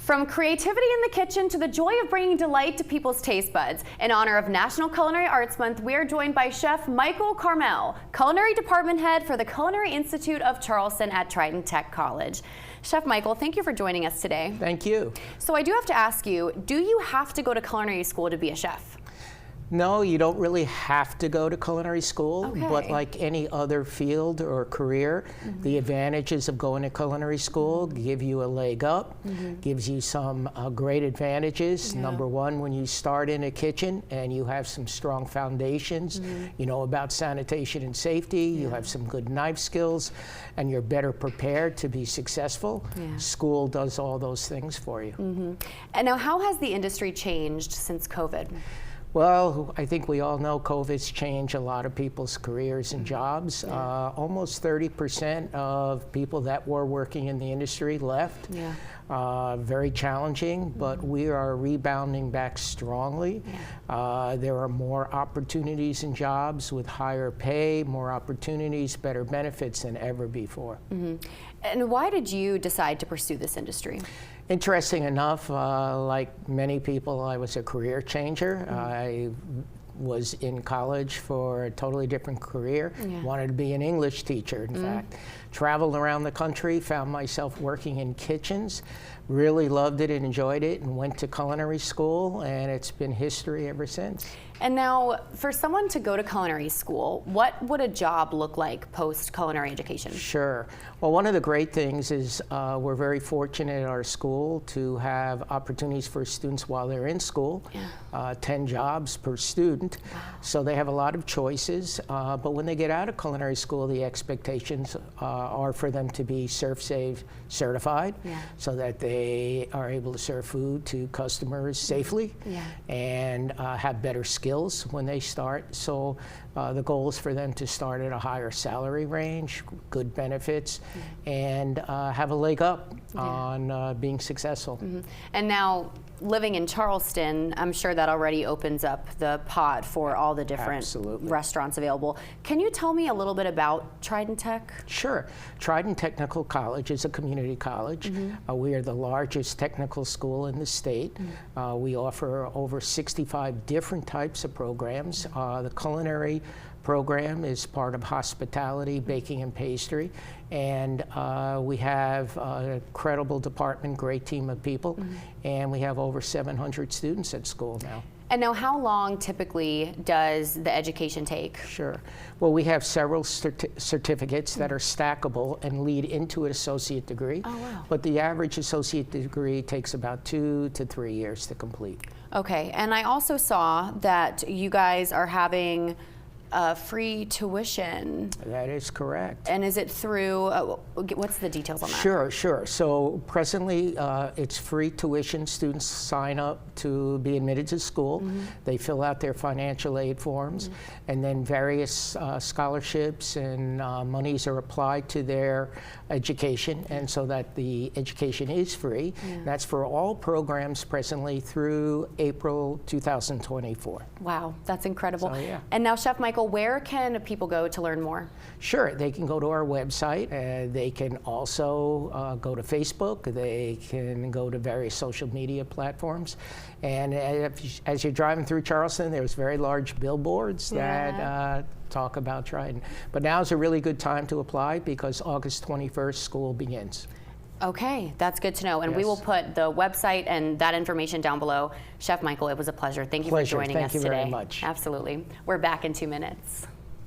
From creativity in the kitchen to the joy of bringing delight to people's taste buds. In honor of National Culinary Arts Month, we are joined by Chef Michael Carmel, Culinary Department Head for the Culinary Institute of Charleston at Trident Tech College. Chef Michael, thank you for joining us today. Thank you. So I do have to ask you, do you have to go to culinary school to be a chef? No, you don't really have to go to culinary school, Okay. but like any other field or career, the advantages of going to culinary school give you a leg up, gives you some great advantages. Yeah. Number one, when you start in a kitchen and you have some strong foundations, you know about sanitation and safety, you have some good knife skills, and you're better prepared to be successful. Yeah. School does all those things for you. And now, how has the industry changed since COVID? Well, I think we all know COVID's changed a lot of people's careers and jobs. Almost 30% of people that were working in the industry left. Very challenging, but we are rebounding back strongly. There are more opportunities in jobs with higher pay, more opportunities, better benefits than ever before. And why did you decide to pursue this industry? Interesting enough, like many people, I was a career changer. I was in college for a totally different career. Wanted to be an English teacher, in fact. Traveled around the country, found myself working in kitchens, really loved it and enjoyed it, and went to culinary school, and it's been history ever since. And now, for someone to go to culinary school, what would a job look like post-culinary education? Sure. Well, one of the great things is we're very fortunate at our school to have opportunities for students while they're in school, 10 jobs per student. So they have a lot of choices, but when they get out of culinary school, the expectations are for them to be ServSafe certified, so that they are able to serve food to customers safely and have better skills when they start. So the goal is for them to start at a higher salary range, good benefits, and have a leg up on being successful. And now, living in Charleston, I'm sure that already opens up the pot for all the different restaurants available. Can you tell me a little bit about Trident Tech? Sure. Trident Technical College is a community college. We are the largest technical school in the state. We offer over 65 different types of programs. The culinary program is part of hospitality, baking, and pastry. And we have an incredible department, great team of people, and we have over 700 students at school now. And now, how long typically does the education take? Sure. Well, we have several certificates that are stackable and lead into an associate degree. Oh, wow. But the average associate degree takes about 2 to 3 years to complete. Okay. And I also saw that you guys are having free tuition. That is correct. And is it through, what's the details on that? Sure, sure. So presently it's free tuition. Students sign up to be admitted to school. They fill out their financial aid forms, and then various scholarships and monies are applied to their education, and so that the education is free. That's for all programs presently through April 2024. Wow, that's incredible. So, And now, Chef Michael, where can people go to learn more? Sure, they can go to our website. They can also go to Facebook. They can go to various social media platforms. And as you're driving through Charleston, there's very large billboards that talk about Trident. But now is a really good time to apply because August 21st, school begins. Okay, that's good to know. And we will put the website and that information down below. Chef Michael, it was a pleasure. Thank you for joining us today. Thank you very much. Absolutely. We're back in 2 minutes.